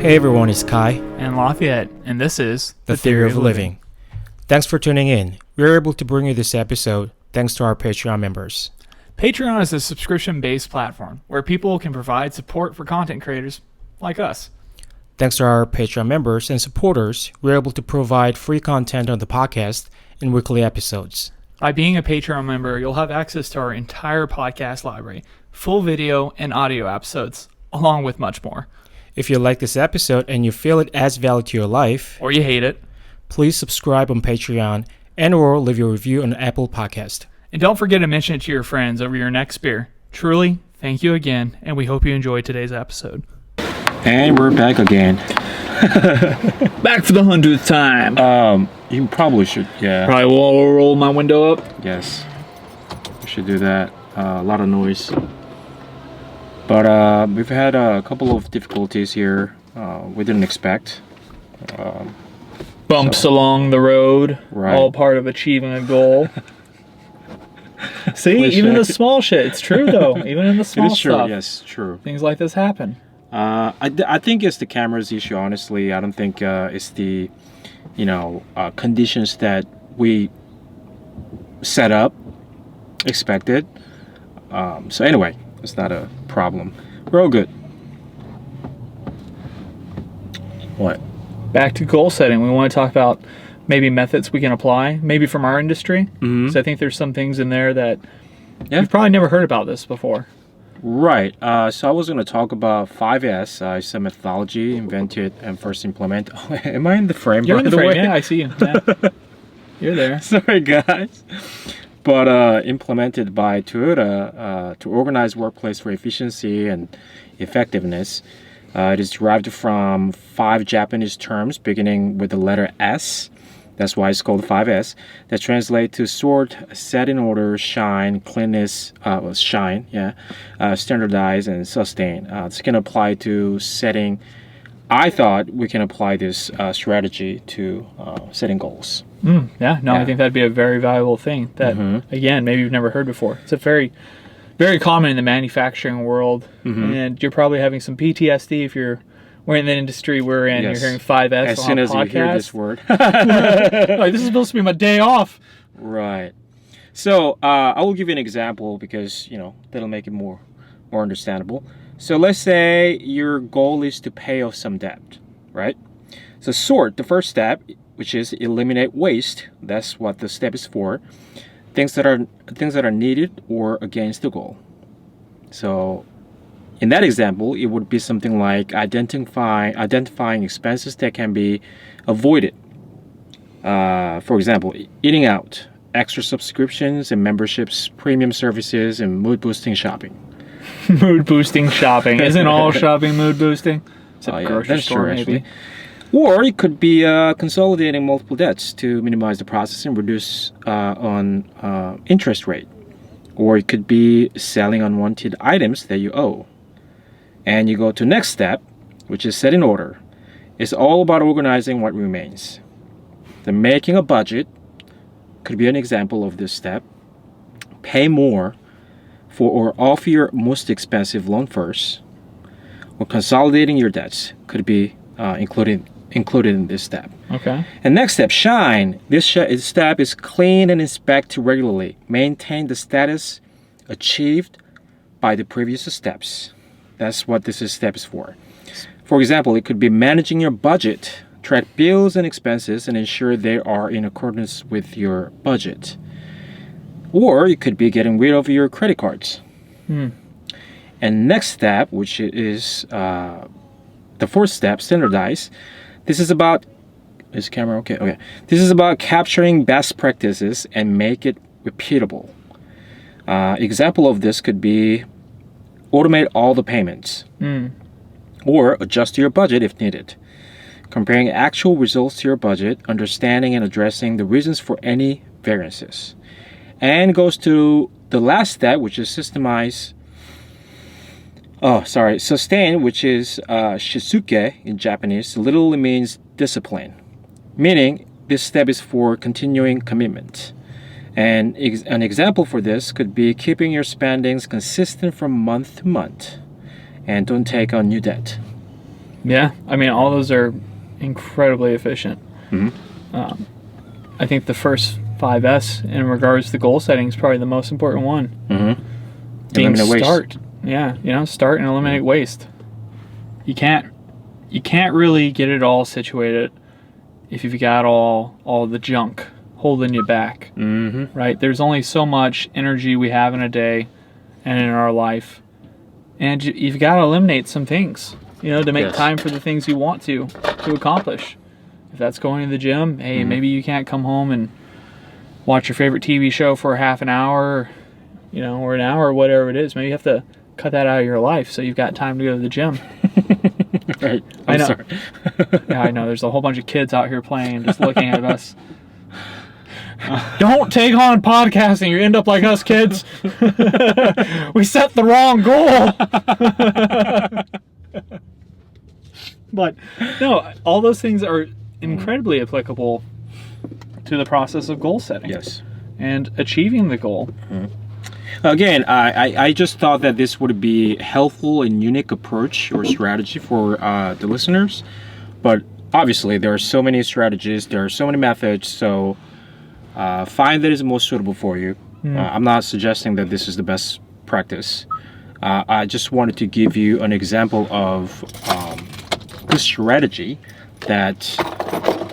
Hey everyone, it's Kai and Lafayette, and this is The Theory of Living. Thanks for tuning in. We're able to bring you this episode thanks to our Patreon members. Patreon is a subscription-based platform where people can provide support for content creators like us. Thanks to our Patreon members and supporters, we're able to provide free content on the podcast and weekly episodes. By being a Patreon member, you'll have access to our entire podcast library, full video and audio episodes, along with much more. If you like this episode and you feel it adds value to your life, or you hate it, please subscribe on Patreon and or leave your review on Apple Podcast. And don't forget to mention it to your friends over your next beer. Truly, thank you again, and we hope you enjoyed today's episode. And we're back again. Back for the 100th time. You probably should, yeah. Probably will roll my window up. Yes, we should do that. A lot of noise. But we've had a couple of difficulties here we didn't expect. Bumps along the road, right. All part of achieving a goal. See, even the small shit. It's true, though. Even in the small stuff. Yes, true. Things like this happen. I think it's the camera's issue, honestly. I don't think it's the, conditions that we set up, expected. So anyway, it's not a problem. We're all good. What? Back to goal setting. We want to talk about maybe methods we can apply, maybe from our industry. Mm-hmm. So I think there's some things in there that you've probably never heard about this before. Right. So I was going to talk about 5S. It's a methodology invented and first implemented. Am I in the frame? You're in the frame. Way? Yeah, I see you. Yeah. You're there. Sorry, guys. But implemented by Toyota to organize workplace for efficiency and effectiveness. It is derived from 5 Japanese terms beginning with the letter S. That's why it's called 5S. That translate to sort, set in order, shine, cleanness, standardize, and sustain. This can apply to setting. I thought we can apply this strategy to setting goals. I think that'd be a very valuable thing that, again, maybe you've never heard before. It's a very, very common in the manufacturing world, and you're probably having some PTSD if we're in the industry we're in. Yes. You're hearing 5S as on soon as podcast. You hear this word. Like, this is supposed to be my day off. Right. So I will give you an example because, that'll make it more understandable. So let's say your goal is to pay off some debt, right? So sort, the first step, which is eliminate waste. That's what the step is for. Things that are needed or against the goal. So in that example, it would be something like identifying expenses that can be avoided. For example, eating out, extra subscriptions and memberships, premium services, and mood-boosting shopping. Mood-boosting shopping. Isn't all shopping mood-boosting? That's true, actually. Or it could be consolidating multiple debts to minimize the process and reduce on interest rate. Or it could be selling unwanted items that you owe. And you go to next step, which is set in order. It's all about organizing what remains. The making a budget could be an example of this step. Pay more for or off your most expensive loan first. Or consolidating your debts could be included in this step. Okay. And next step, shine. This step is clean and inspect regularly. Maintain the status achieved by the previous steps. That's what this step is for. For example, it could be managing your budget, track bills and expenses, and ensure they are in accordance with your budget. Or it could be getting rid of your credit cards. And next step, which is the fourth step, standardize. This is about, is camera okay? Okay. This is about capturing best practices and make it repeatable. Example of this could be automate all the payments. Or adjust your budget if needed. Comparing actual results to your budget, understanding and addressing the reasons for any variances. And goes to the last step, which is sustain, which is shizuke in Japanese. Literally means discipline. Meaning, this step is for continuing commitment. And an example for this could be keeping your spendings consistent from month to month. And don't take on new debt. Yeah, I mean, all those are incredibly efficient. Mm-hmm. I think the first 5S in regards to goal setting is probably the most important one. Mm-hmm. Being Eliminate waste. start. Yeah, start and eliminate waste. You can't really get it all situated if you've got all the junk holding you back. Mm-hmm. Right? There's only so much energy we have in a day and in our life. And you've got to eliminate some things, to make time for the things you want to accomplish. If that's going to the gym, hey, maybe you can't come home and watch your favorite TV show for half an hour, or an hour, or whatever it is. Maybe you have to cut that out of your life so you've got time to go to the gym. Right. I know. Sorry. Yeah, I know. There's a whole bunch of kids out here playing, just looking at us. Don't take on podcasting. You end up like us, kids. We set the wrong goal. But no, all those things are incredibly applicable to the process of goal setting. Yes. And achieving the goal. Again, I just thought that this would be a helpful and unique approach or strategy for the listeners. But obviously, there are so many strategies, there are so many methods, so find that is most suitable for you. I'm not suggesting that this is the best practice. I just wanted to give you an example of a strategy that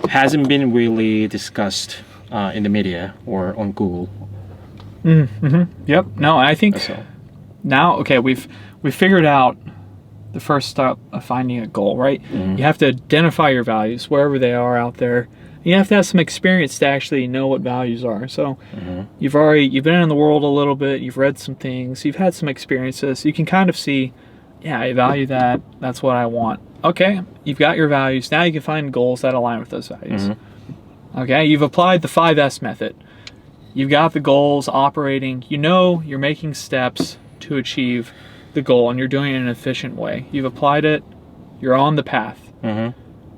hasn't been really discussed in the media or on Google. Yep. No, I think now, okay, we've figured out the first step of finding a goal, right? You have to identify your values wherever they are out there. You have to have some experience to actually know what values are. So you've been in the world a little bit, you've read some things, you've had some experiences. You can kind of see, yeah, I value that. That's what I want. Okay, you've got your values. Now you can find goals that align with those values. Okay, you've applied the 5S method. You've got the goals operating. You're making steps to achieve the goal, and you're doing it in an efficient way. You've applied it. You're on the path.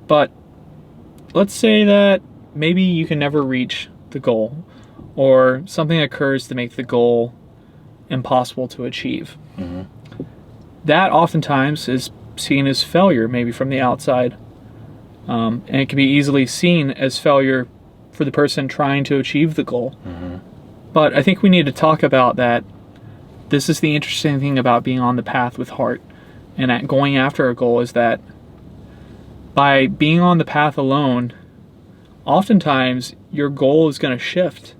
But let's say that maybe you can never reach the goal, or something occurs to make the goal impossible to achieve. That oftentimes is seen as failure, maybe from the outside. And it can be easily seen as failure for the person trying to achieve the goal. But I think we need to talk about that. This is the interesting thing about being on the path with heart and going after a goal, is that by being on the path alone, oftentimes your goal is going to shift.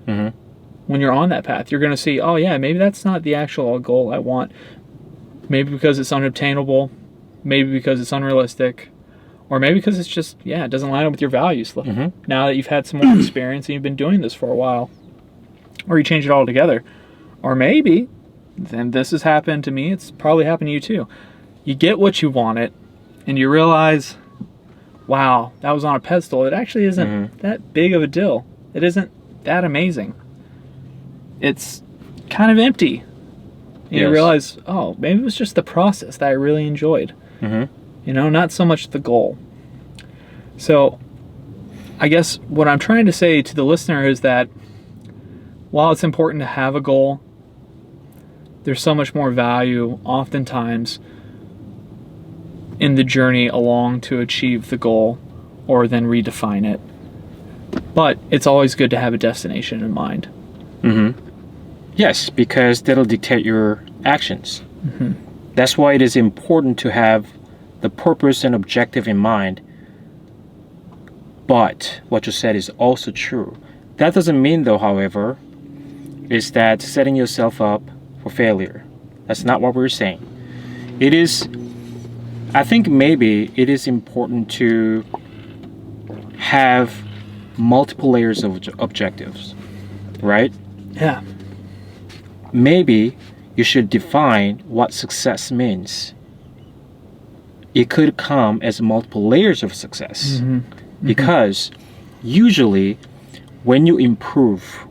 When you're on that path, you're going to see, oh yeah, maybe that's not the actual goal I want. Maybe because it's unobtainable, maybe because it's unrealistic, or maybe because it's just, it doesn't line up with your values. Now that you've had some more experience and you've been doing this for a while, or you change it all together. Or maybe, then this has happened to me, it's probably happened to you too. You get what you wanted, and you realize, wow, that was on a pedestal. It actually isn't that big of a deal. It isn't that amazing. It's kind of empty. And you realize, oh, maybe it was just the process that I really enjoyed. Not so much the goal. So I guess what I'm trying to say to the listener is that while it's important to have a goal, there's so much more value oftentimes in the journey along to achieve the goal, or then redefine it. But it's always good to have a destination in mind. Yes, because that'll dictate your actions. That's why it is important to have the purpose and objective in mind. But what you said is also true. That doesn't mean, though, however, is that setting yourself up for failure. That's not what we're saying. It is, I think maybe it is important to have multiple layers of objectives, right? Yeah. Maybe you should define what success means. It could come as multiple layers of success. Because usually when you improve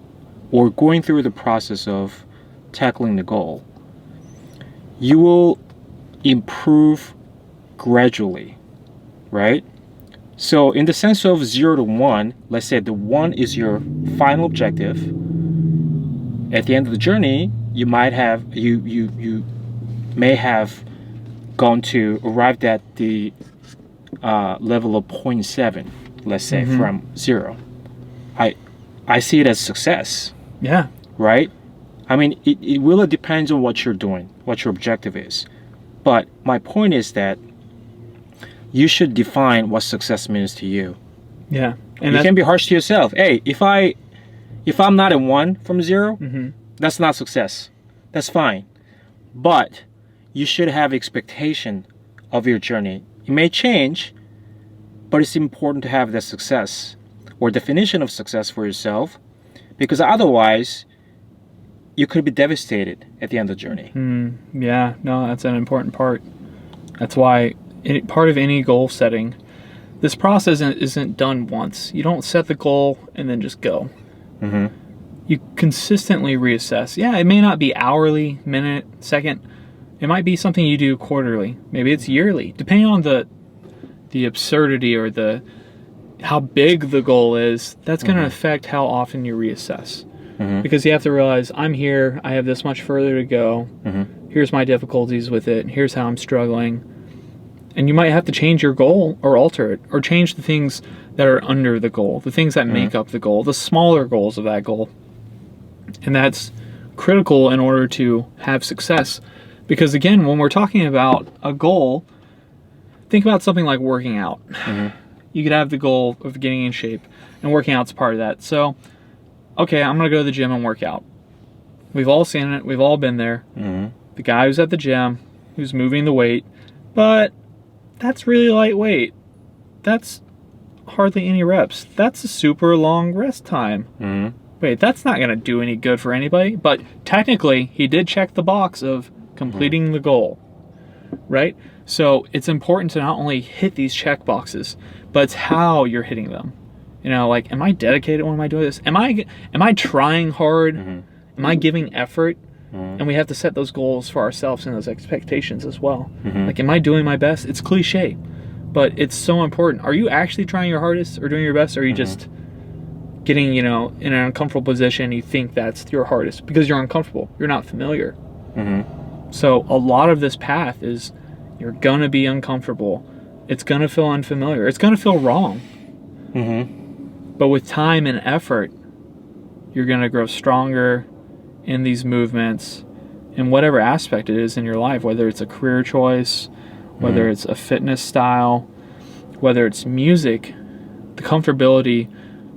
or going through the process of tackling the goal, you will improve gradually, right? So in the sense of 0 to 1, let's say the 1 is your final objective. At the end of the journey, you might have you may have going to arrive at the level of 0.7, let's say, from 0, I see it as success. Yeah. Right? I mean, it really depends on what you're doing, what your objective is. But my point is that you should define what success means to you. Yeah. And you can be harsh to yourself. Hey, if I'm not in 1 from 0, that's not success. That's fine. But you should have expectation of your journey. It may change, but it's important to have that success or definition of success for yourself, because otherwise you could be devastated at the end of the journey. Yeah, no, that's an important part. That's why part of any goal setting, this process isn't done once. You don't set the goal and then just go. You consistently reassess. Yeah, it may not be hourly, minute, second. It might be something you do quarterly. Maybe it's yearly, depending on the absurdity or how big the goal is. That's going to affect how often you reassess. Because you have to realize, I'm here, I have this much further to go. Here's my difficulties with it. Here's how I'm struggling. And you might have to change your goal or alter it, or change the things that are under the goal, the things that make up the goal, the smaller goals of that goal. And that's critical in order to have success. Because again, when we're talking about a goal, think about something like working out. You could have the goal of getting in shape, and working out's part of that. So, okay, I'm going to go to the gym and work out. We've all seen it. We've all been there. The guy who's at the gym, who's moving the weight, but that's really lightweight. That's hardly any reps. That's a super long rest time. Wait, that's not going to do any good for anybody. But technically, he did check the box of completing the goal, right? So it's important to not only hit these check boxes, but it's how you're hitting them. You know, like, am I dedicated when am I doing this? Am I trying hard? Am I giving effort? And we have to set those goals for ourselves and those expectations as well. Like, am I doing my best? It's cliche, but it's so important. Are you actually trying your hardest or doing your best? Or are you just getting, in an uncomfortable position? You think that's your hardest because you're uncomfortable. You're not familiar. So a lot of this path is you're going to be uncomfortable. It's going to feel unfamiliar. It's going to feel wrong. But with time and effort, you're going to grow stronger in these movements, in whatever aspect it is in your life, whether it's a career choice, whether it's a fitness style, whether it's music. The comfortability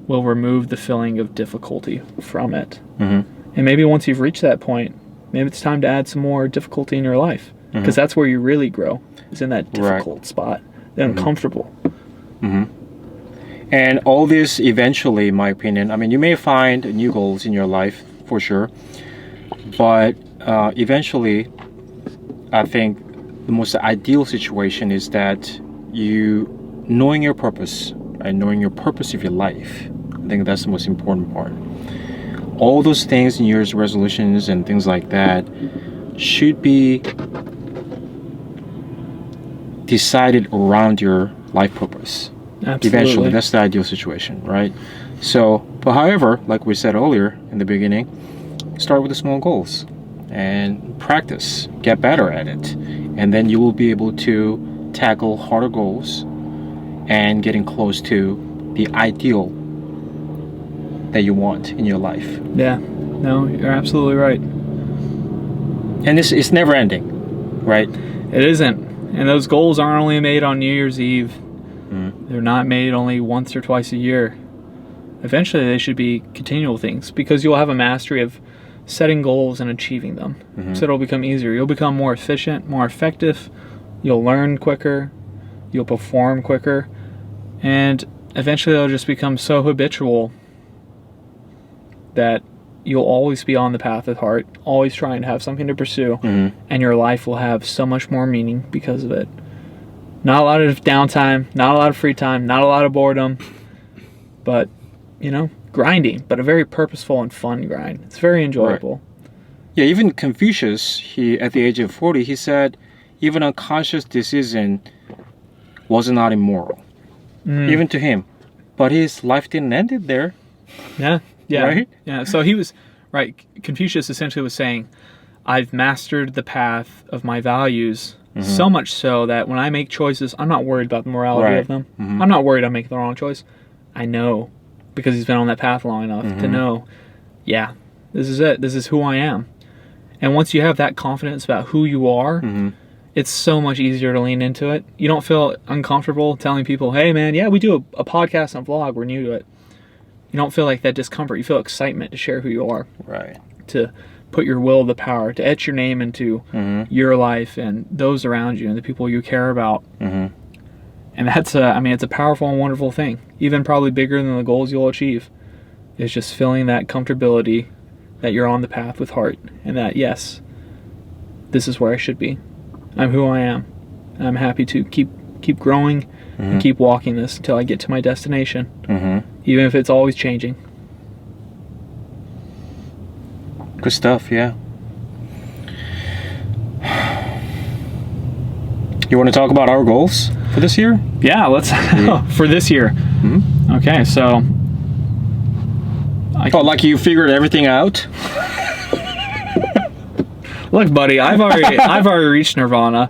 will remove the feeling of difficulty from it. And maybe once you've reached that point, maybe it's time to add some more difficulty in your life, because that's where you really grow, is in that difficult spot, the uncomfortable. And all this eventually, in my opinion, I mean, you may find new goals in your life, for sure, but eventually, I think the most ideal situation is that you knowing your purpose, and knowing your purpose of your life. I think that's the most important part. All those things, New Year's resolutions and things like that, should be decided around your life purpose. Absolutely. Eventually, that's the ideal situation, right? So, but however, like we said earlier in the beginning, start with the small goals and practice, get better at it, and then you will be able to tackle harder goals and getting close to the ideal that you want in your life. Yeah, no, you're absolutely right. And it's never ending, right? It isn't. And those goals aren't only made on New Year's Eve. They're not made only once or twice a year. Eventually, they should be continual things, because you'll have a mastery of setting goals and achieving them. So it'll become easier. You'll become more efficient, more effective. You'll learn quicker. You'll perform quicker. And eventually, it'll just become so habitual that you'll always be on the path at heart, always trying to have something to pursue, and your life will have so much more meaning because of it. Not a lot of downtime, not a lot of free time, not a lot of boredom, but, grinding, but a very purposeful and fun grind. It's very enjoyable. Right. Yeah, even Confucius, at the age of 40, he said, even unconscious decision was not immoral, even to him. But his life didn't end it there. Yeah. Right? Yeah, so he was, right, Confucius essentially was saying, I've mastered the path of my values, So much so that when I make choices, I'm not worried about the morality of them. I'm not worried I'm making the wrong choice. I know, because he's been on that path long enough to know, yeah, this is it. This is who I am. And once you have that confidence about who you are, it's so much easier to lean into it. You don't feel uncomfortable telling people, hey, man, yeah, we do a podcast and a vlog. We're new to it. You don't feel like that discomfort. You feel excitement to share who you are. Right. To put your will to power, to etch your name into your life and those around you and the people you care about. And that's it's a powerful and wonderful thing. Even probably bigger than the goals you'll achieve. Is just feeling that comfortability that you're on the path with heart, and that, yes, this is where I should be. I'm who I am. I'm happy to keep growing and keep walking this until I get to my destination, even if it's always changing. Good stuff, yeah. You want to talk about our goals for this year? Yeah, let's. For this year. Okay, so. Like you figured everything out? Look, buddy, I've already reached nirvana.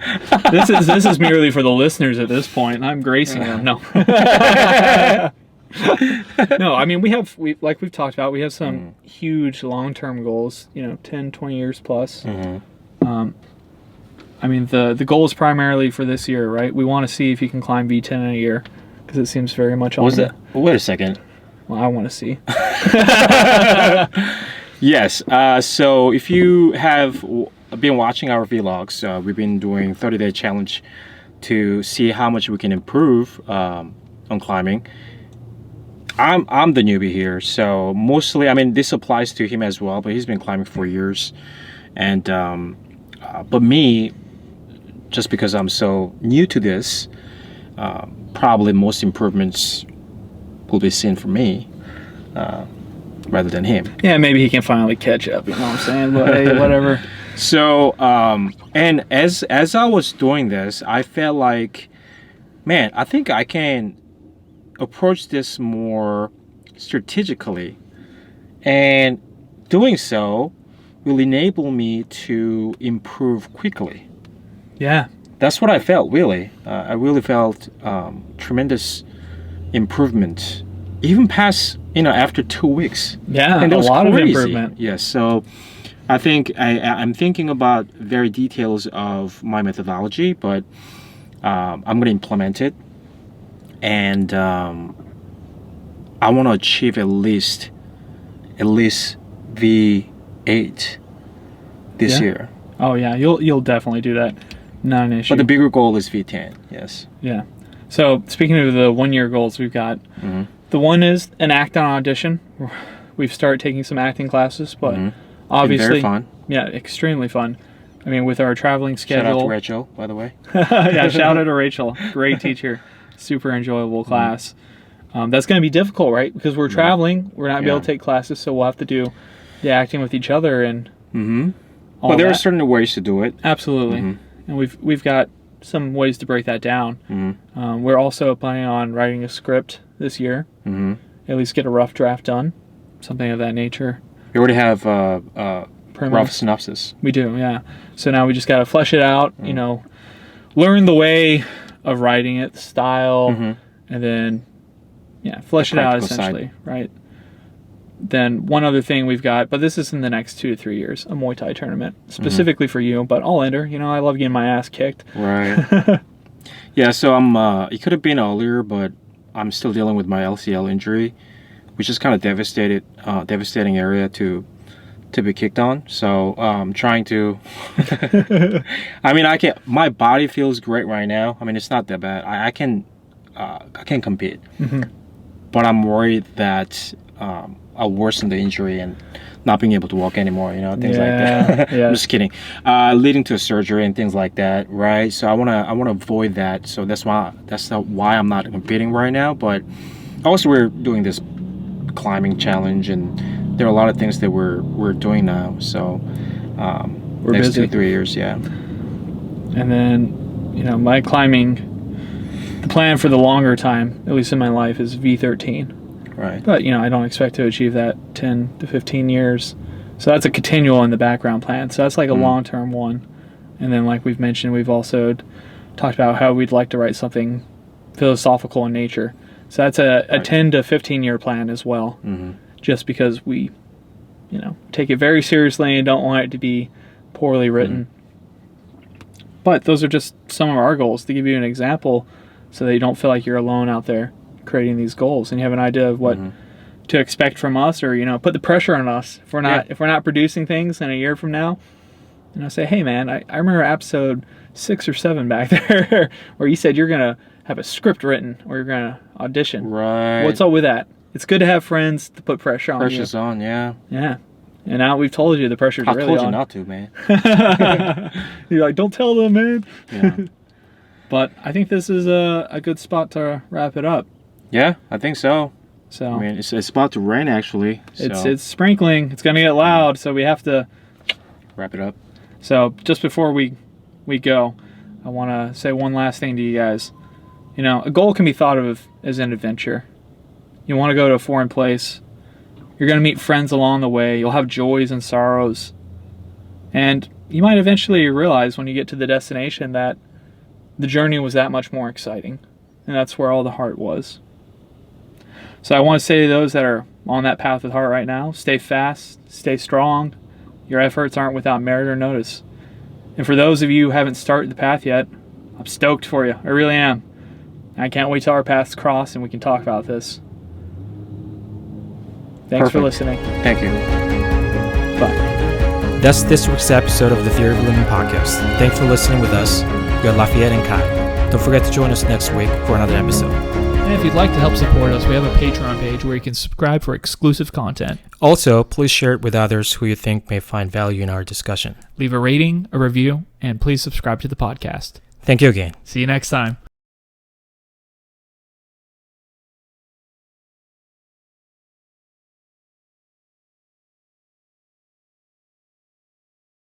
This is merely for the listeners at this point. I'm gracing them. No. No, I mean, like we've talked about, we have some huge long-term goals, 10, 20 years plus. I mean, the goal is primarily for this year, right? We want to see if you can climb V10 in a year, because it seems very much on Was that? Wait a second. Well, I want to see. Yes. So if you have been watching our vlogs, we've been doing 30-day challenge to see how much we can improve on climbing. I'm the newbie here, so mostly, I mean, this applies to him as well, but he's been climbing for years. And but me, just because I'm so new to this, probably most improvements will be seen from me rather than him. Yeah, maybe he can finally catch up, you know what I'm saying? But hey, whatever. So, and as I was doing this, I felt like, man, I think I can approach this more strategically, and doing so will enable me to improve quickly. Yeah. That's what I felt, really. I really felt tremendous improvement, even past, after 2 weeks. Yeah, and a lot crazy. of improvement. Yes, so I think I'm thinking about very details of my methodology, but I'm going to implement it. And I want to achieve at least V8 this year. Oh yeah, you'll definitely do that. Not an issue. But the bigger goal is V10. Yes. Yeah. So speaking of the 1 year goals, we've got the one is an acting audition. We've started taking some acting classes, but obviously very fun. Yeah, extremely fun. I mean, with our traveling schedule. Shout out to Rachel, by the way. Yeah, shout out to Rachel. Great teacher. Super enjoyable class. That's going to be difficult, right? Because we're traveling. We're not going to be able to take classes, so we'll have to do the acting with each other and all Well, there that. are certain ways to do it. Absolutely. And we've got some ways to break that down. We're also planning on writing a script this year. At least get a rough draft done. Something of that nature. We already have rough synopsis. We do, yeah. So now we just got to flesh it out, learn the way of writing it, the style, and then, flesh it out essentially, right? Then one other thing we've got, but this is in the next 2 to 3 years, a Muay Thai tournament, specifically for you, but I'll enter. I love getting my ass kicked. Right. Yeah, so it could have been earlier, but I'm still dealing with my LCL injury, which is kind of devastating area to be kicked on. So I'm trying to I mean, my body feels great right now. I mean, it's not that bad. I can compete, but I'm worried that I'll worsen the injury and not being able to walk anymore, things like that. I'm just kidding. Leading to a surgery and things like that, right? So I wanna avoid that. So that's not why I'm not competing right now. But also we're doing this climbing challenge, and there are a lot of things that we're doing now. So we're next busy. 2-3 years, yeah. And then, my climbing, the plan for the longer time, at least in my life, is V13. Right. But, I don't expect to achieve that 10 to 15 years. So that's a continual in the background plan. So that's like a long-term one. And then, like we've mentioned, we've also talked about how we'd like to write something philosophical in nature. So that's a 10 to 15 year plan as well. Just because we, take it very seriously and don't want it to be poorly written. But those are just some of our goals, to give you an example, so that you don't feel like you're alone out there creating these goals, and you have an idea of what to expect from us, or put the pressure on us if we're not producing things in a year from now. Say, hey man, I remember episode 6 or 7 back there where you said you're gonna have a script written or you're gonna audition. Right. What's up with that? It's good to have friends to put pressure on. Pressure's on, yeah. Yeah. And now we've told you the pressure's really on. I told you not to, man. You're like, don't tell them, man. Yeah. But I think this is a good spot to wrap it up. Yeah, I think so. So I mean, it's about to rain, actually. It's sprinkling. It's going to get loud, so we have to wrap it up. So just before we go, I want to say one last thing to you guys. A goal can be thought of as an adventure. You want to go to a foreign place. You're going to meet friends along the way. You'll have joys and sorrows. And you might eventually realize when you get to the destination that the journey was that much more exciting. And that's where all the heart was. So I want to say to those that are on that path with heart right now, stay fast, stay strong. Your efforts aren't without merit or notice. And for those of you who haven't started the path yet, I'm stoked for you. I really am. I can't wait till our paths cross and we can talk about this. Thanks for listening. Thank you. Bye. That's this week's episode of the Theory of Living podcast. Thanks for listening with us. We are Lafayette and Kai. Don't forget to join us next week for another episode. And if you'd like to help support us, we have a Patreon page where you can subscribe for exclusive content. Also, please share it with others who you think may find value in our discussion. Leave a rating, a review, and please subscribe to the podcast. Thank you again. See you next time.